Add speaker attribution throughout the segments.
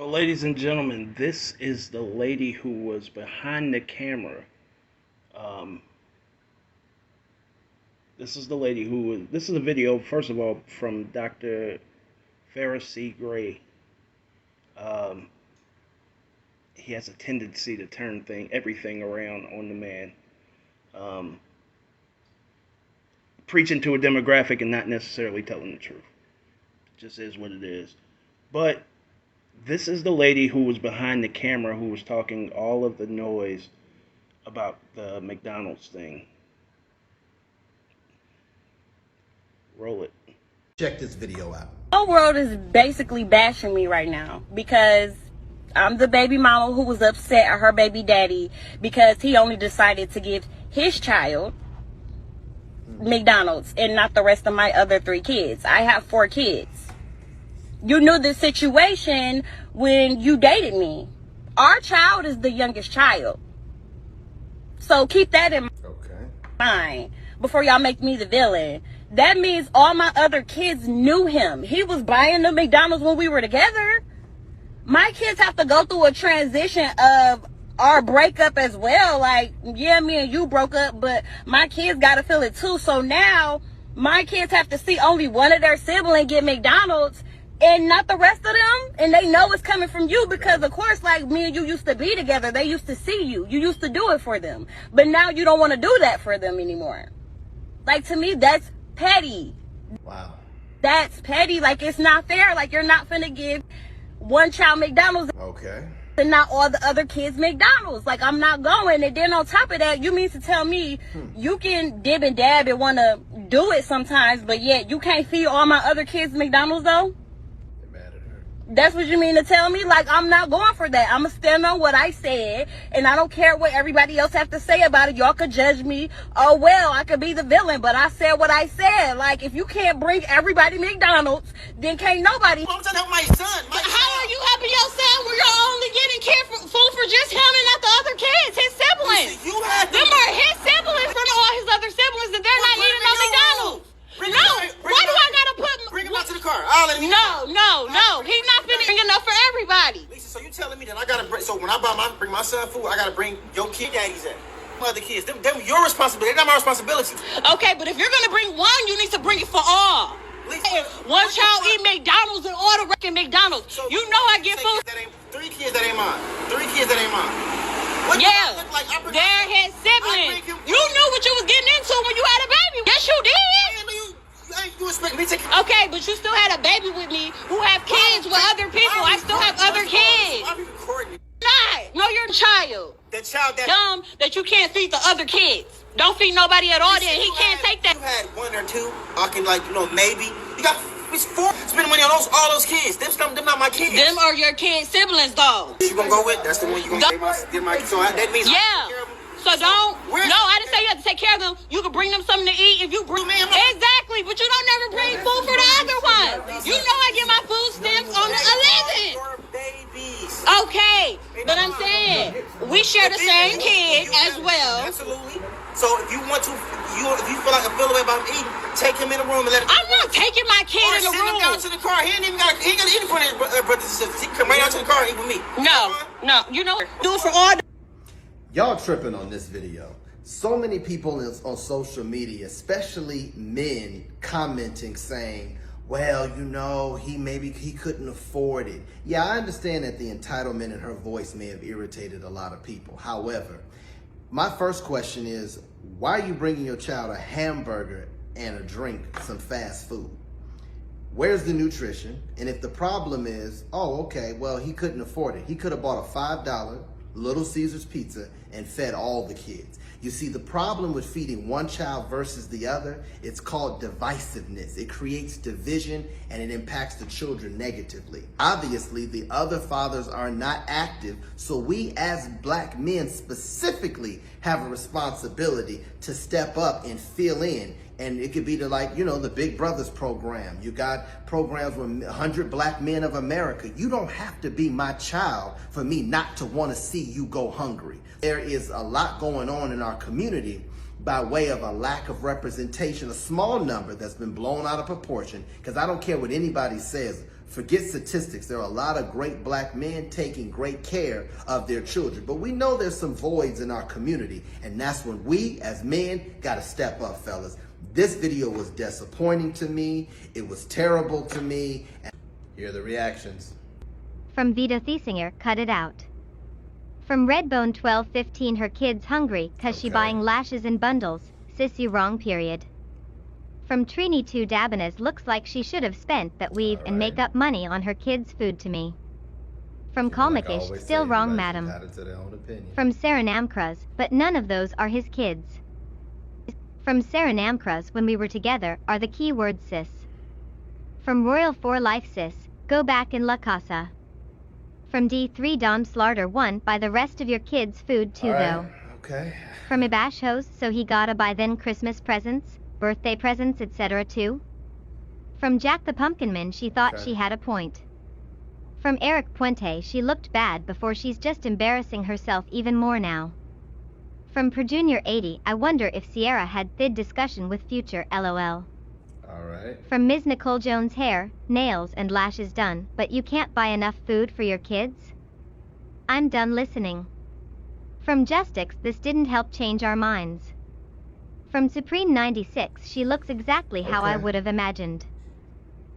Speaker 1: So, ladies and gentlemen, this is the lady who was behind the camera. Um, this is the lady who was. This is a video, first of all, from Dr Farrah C Gray. Um, he has a tendency to turn everything around on the man, preaching to a demographic and not necessarily telling the truth. It just is what it is. But this is the lady who was behind the camera who was talking all of the noise about the McDonald's thing. Roll it.
Speaker 2: Check this video out.
Speaker 3: The whole world is basically bashing me right now because I'm the baby mama who was upset at her baby daddy because he only decided to give his child McDonald's and not the rest of my other 3 kids. I have 4 kids. You knew the situation when you dated me. Our child is the youngest child. So keep that in mind before y'all make me the villain. That means all my other kids knew him. He was buying the McDonald's when we were together. My kids have to go through a transition of our breakup as well. Like, yeah, me and you broke up, but my kids got to feel it too. So now my kids have to see only one of their siblings get McDonald's and not the rest of them. And they know it's coming from you because, of course, like me and you used to be together. They used to see you. You used to do it for them. But now you don't want to do that for them anymore. Like, to me, that's petty.
Speaker 2: Wow.
Speaker 3: That's petty. Like, it's not fair. Like, you're not finna give one child McDonald's.
Speaker 2: Okay.
Speaker 3: And not all the other kids McDonald's. Like, I'm not going. And then on top of that, you mean to tell me you can dib and dab and want to do it sometimes, but yet you can't feed all my other kids McDonald's though? That's what you mean to tell me? Like, I'm not going for that. I'm going to stand on what I said, and I don't care what everybody else have to say about it. Y'all could judge me. Oh, well, I could be the villain, but I said what I said. Like, if you can't bring everybody McDonald's, then can't nobody.
Speaker 4: I'm trying to help my son.
Speaker 3: How are you helping your son when you're only getting food for just him and not the other kids, his siblings?
Speaker 4: Listen, you have
Speaker 3: Them are his siblings from all his other siblings, and they're not eating no McDonald's. Why do I gotta put?
Speaker 4: Bring him out to the car. I'll let him.
Speaker 3: No. He's not finna enough for everybody.
Speaker 4: Lisa, so you telling me that I gotta bring? So when I bring my son food, I gotta bring your kid daddies at. Other kids, them your responsibility. They're not my responsibility.
Speaker 3: Okay, but if you're gonna bring one, you need to bring it for all.
Speaker 4: Lisa,
Speaker 3: one child eat McDonald's and all the record McDonald's.
Speaker 4: So
Speaker 3: you know I get food.
Speaker 4: 3 kids that ain't mine. 3 kids that ain't mine. What
Speaker 3: yeah,
Speaker 4: look like?
Speaker 3: they're his siblings. You knew what you was getting into when you had a baby. Yes, you did.
Speaker 4: You expect me to take?
Speaker 3: Okay, but you still had a baby with me who have kids with other people. I still have other kids.
Speaker 4: Why are you recording?
Speaker 3: No, you're a child.
Speaker 4: The child that
Speaker 3: dumb that you can't feed the other kids. Don't feed nobody at all. Then he can't take that.
Speaker 4: You had 1 or 2. I can maybe. You got 4. Spending money on all those kids. Them not my kids.
Speaker 3: Them are your kids' siblings, though.
Speaker 4: You gonna go with? That's the one you gonna get my. So that means
Speaker 3: yeah. So don't. No, I didn't say you have to take care of them. You can bring them something to eat if you bring. Exactly, but you don't never bring food for the other ones. You know I get my food stamps on the 11th. Okay, but I'm saying we share the same kid as well.
Speaker 4: Absolutely. So if you want to, if you feel like a way about eating, take him in the room and let him.
Speaker 3: I'm not taking my kid in the room.
Speaker 4: Send him down to the car. He ain't got to eat in front of his brothers and sisters. He can come right out to the car and eat with me.
Speaker 3: No. You know, do it for all.
Speaker 2: Y'all tripping on this video. So many people on social media, especially men, commenting saying, well, you know, he couldn't afford it. Yeah, I understand that the entitlement in her voice may have irritated a lot of people. However, my first question is, why are you bringing your child a hamburger and a drink, some fast food? Where's the nutrition? And if the problem is, oh, okay, well, he couldn't afford it. He could have bought a $5 Little Caesars pizza and fed all the kids. You see, the problem with feeding one child versus the other, it's called divisiveness. It creates division and it impacts the children negatively. Obviously, the other fathers are not active, so we as black men specifically have a responsibility to step up and fill in. And it could be the Big Brothers program. You got programs with 100 Black Men of America. You don't have to be my child for me not to want to see you go hungry. There is a lot going on in our community by way of a lack of representation, a small number that's been blown out of proportion, because I don't care what anybody says. Forget statistics. There are a lot of great black men taking great care of their children. But we know there's some voids in our community. And that's when we, as men, got to step up, fellas. This video was disappointing to me. It was terrible to me. And here are the reactions.
Speaker 5: From Vito Thiesinger, cut it out. From Redbone 1215, her kid's hungry cause she buying lashes in bundles. Sis, you wrong, period. From Trini 2 Dabanez, looks like she should have spent that weave and makeup money on her kids' food to me. From Kalmakish, still wrong, madam. From Saranamkras, but none of those are his kids. From Saranamkras, when we were together, are the key words, sis. From Royal 4 Life, sis, go back in La Casa. From D3 Dom Slaughter 1, buy the rest of your kids' food too, though.
Speaker 2: Okay.
Speaker 5: From Ibash Host, so he gotta buy then Christmas presents, birthday presents, etc. too. From Jack the Pumpkinman, she thought she had a point. From Eric Puente, she looked bad before, she's just embarrassing herself even more now. From Perjunior 80, I wonder if Sierra had thid discussion with Future, lol.
Speaker 2: Alright.
Speaker 5: From Ms. Nicole Jones, hair, nails and lashes done, but you can't buy enough food for your kids? I'm done listening. From Justix, this didn't help change our minds. From Supreme 96, she looks exactly how I would have imagined.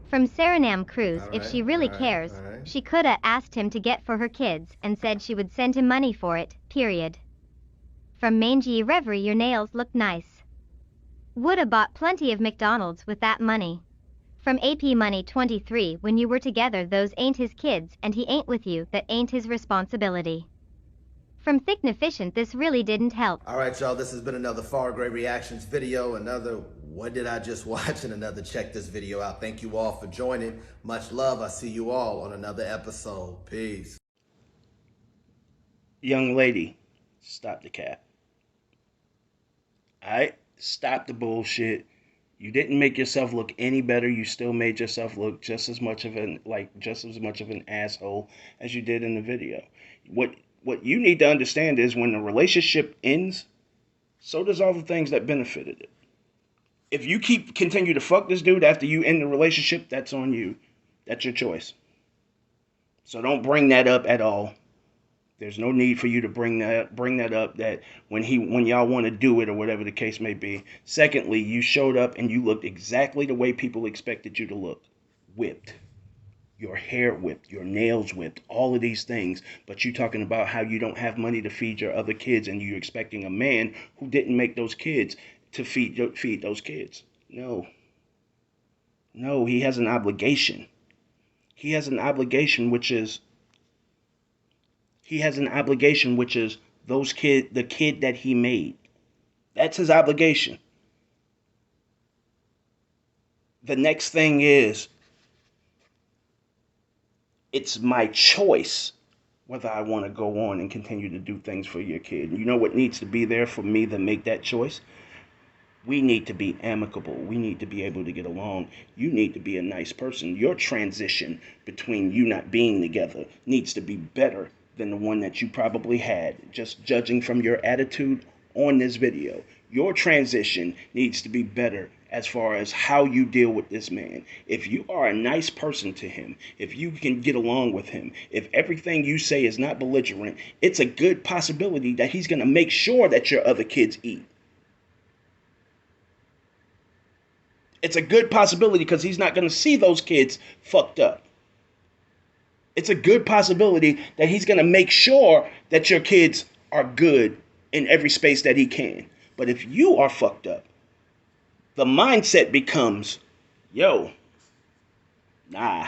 Speaker 5: From Saranam Cruz, if she really cares, she coulda asked him to get for her kids and said she would send him money for it, period. From Mangy Reverie, your nails look nice. Woulda bought plenty of McDonald's with that money. From AP Money 23, when you were together, those ain't his kids and he ain't with you, that ain't his responsibility. From Thicknefficient, this really didn't help.
Speaker 2: Alright, y'all, this has been another Far Gray Reactions video, another What Did I Just Watch, and another Check This Video Out. Thank you all for joining. Much love. I see you all on another episode. Peace.
Speaker 1: Young lady, stop the cap. Alright? Stop the bullshit. You didn't make yourself look any better. You still made yourself look just as much of an asshole as you did in the video. What you need to understand is when the relationship ends, so does all the things that benefited it. If you continue to fuck this dude after you end the relationship, that's on you. That's your choice. So don't bring that up at all. There's no need for you to bring that up that when y'all want to do it or whatever the case may be. Secondly, you showed up and you looked exactly the way people expected you to look. Whipped. Your hair whipped, your nails whipped, all of these things. But you talking about how you don't have money to feed your other kids and you're expecting a man who didn't make those kids to feed those kids. No, he has an obligation. He has an obligation which is the kid that he made. That's his obligation. The next thing is, it's my choice whether I want to go on and continue to do things for your kid. You know what needs to be there for me to make that choice? We need to be amicable. We need to be able to get along. You need to be a nice person. Your transition between you not being together needs to be better than the one that you probably had, just judging from your attitude on this video. Your transition needs to be better as far as how you deal with this man. If you are a nice person to him, if you can get along with him, if everything you say is not belligerent, it's a good possibility that he's going to make sure that your other kids eat. It's a good possibility because he's not going to see those kids fucked up. It's a good possibility that he's going to make sure that your kids are good in every space that he can. But if you are fucked up, the mindset becomes, yo, nah.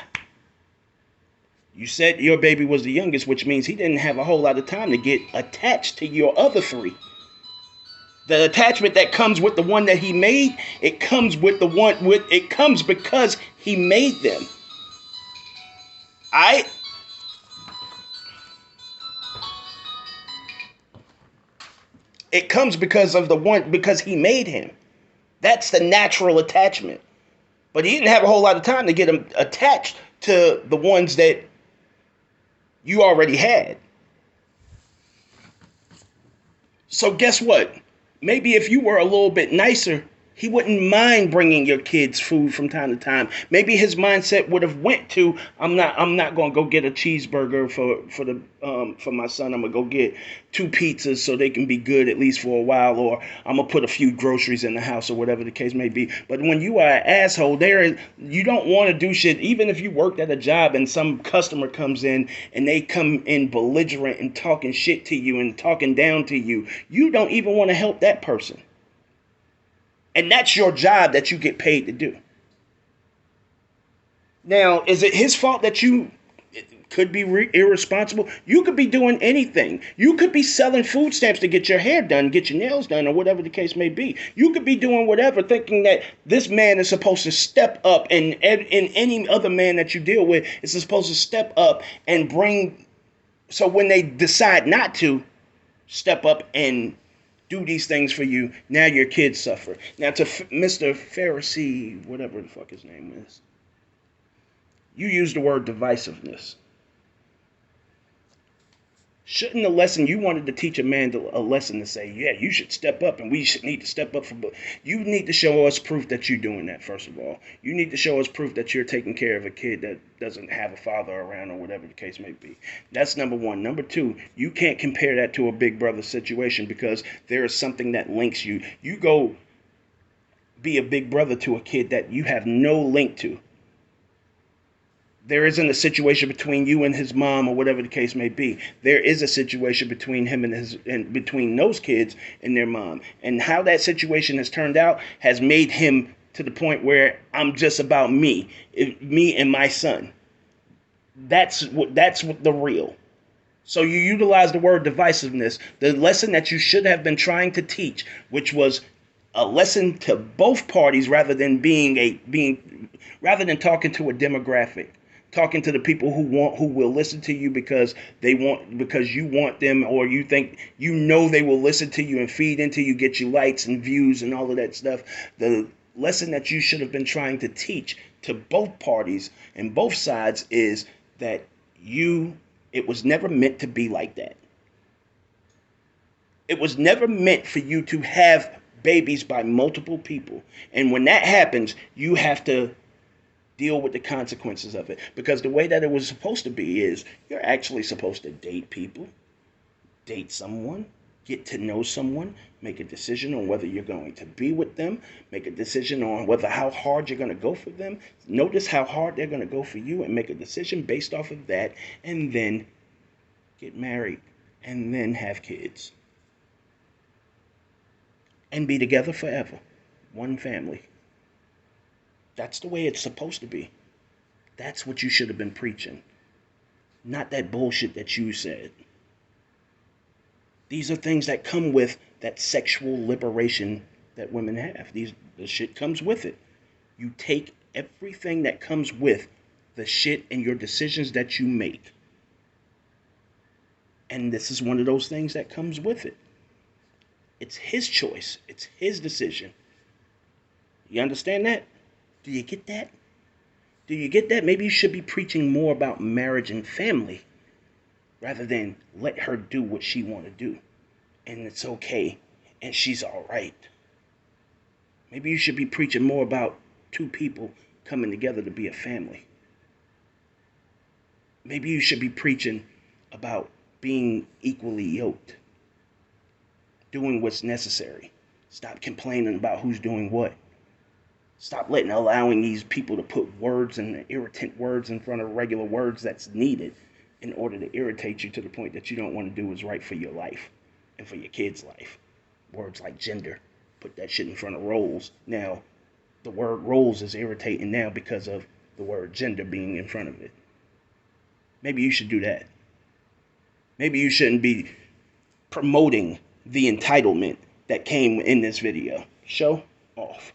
Speaker 1: You said your baby was the youngest, which means he didn't have a whole lot of time to get attached to your other three. The attachment that comes with the one that he made, it comes because he made them. It comes because he made him. That's the natural attachment. But he didn't have a whole lot of time to get him attached to the ones that you already had. So guess what? Maybe if you were a little bit nicer He wouldn't mind bringing your kids food from time to time. Maybe his mindset would have went to, I'm not going to go get a cheeseburger for my son. I'm going to go get 2 pizzas so they can be good at least for a while, or I'm going to put a few groceries in the house, or whatever the case may be. But when you are an asshole, you don't want to do shit. Even if you worked at a job and some customer comes in and they come in belligerent and talking shit to you and talking down to you, you don't even want to help that person. And that's your job that you get paid to do. Now, is it his fault that you could be irresponsible? You could be doing anything. You could be selling food stamps to get your hair done, get your nails done, or whatever the case may be. You could be doing whatever, thinking that this man is supposed to step up, and any other man that you deal with is supposed to step up and bring. So when they decide not to step up and do these things for you, now your kids suffer. Now to Mr. Farrah C, whatever the fuck his name is, you use the word divisiveness. Shouldn't the lesson you wanted to teach a man a lesson to say, yeah, you should step up and we should need to step up for, you need to show us proof that you're doing that, first of all. You need to show us proof that you're taking care of a kid that doesn't have a father around, or whatever the case may be. That's number one. Number two, you can't compare that to a big brother situation, because there is something that links you. You go be a big brother to a kid that you have no link to. There isn't a situation between you and his mom, or whatever the case may be. There is a situation between him and between those kids and their mom. And how that situation has turned out has made him to the point where I'm just about me and my son. That's what the real. So you utilize the word divisiveness, the lesson that you should have been trying to teach, which was a lesson to both parties, rather than talking to a demographic. Talking to the people who will listen to you because you want them, or you think they will listen to you and feed into you, get you likes and views and all of that stuff. The lesson that you should have been trying to teach to both parties and both sides is that it was never meant to be like that. It was never meant for you to have babies by multiple people. And when that happens, you have to deal with the consequences of it. Because the way that it was supposed to be is, you're actually supposed to date people, date someone, get to know someone, make a decision on whether you're going to be with them, make a decision on how hard you're going to go for them, notice how hard they're going to go for you, and make a decision based off of that, and then get married, and then have kids. And be together forever. One family. That's the way it's supposed to be. That's what you should have been preaching. Not that bullshit that you said. These are things that come with that sexual liberation that women have. The shit comes with it. You take everything that comes with the shit and your decisions that you make. And this is one of those things that comes with it. It's his choice. It's his decision. You understand that? Do you get that? Do you get that? Maybe you should be preaching more about marriage and family rather than let her do what she want to do. And it's okay. And she's all right. Maybe you should be preaching more about 2 people coming together to be a family. Maybe you should be preaching about being equally yoked. Doing what's necessary. Stop complaining about who's doing what. Stop allowing these people to put words and irritant words in front of regular words that's needed in order to irritate you to the point that you don't want to do what's right for your life and for your kid's life. Words like gender. Put that shit in front of roles. Now, the word roles is irritating now because of the word gender being in front of it. Maybe you should do that. Maybe you shouldn't be promoting the entitlement that came in this video. Show off.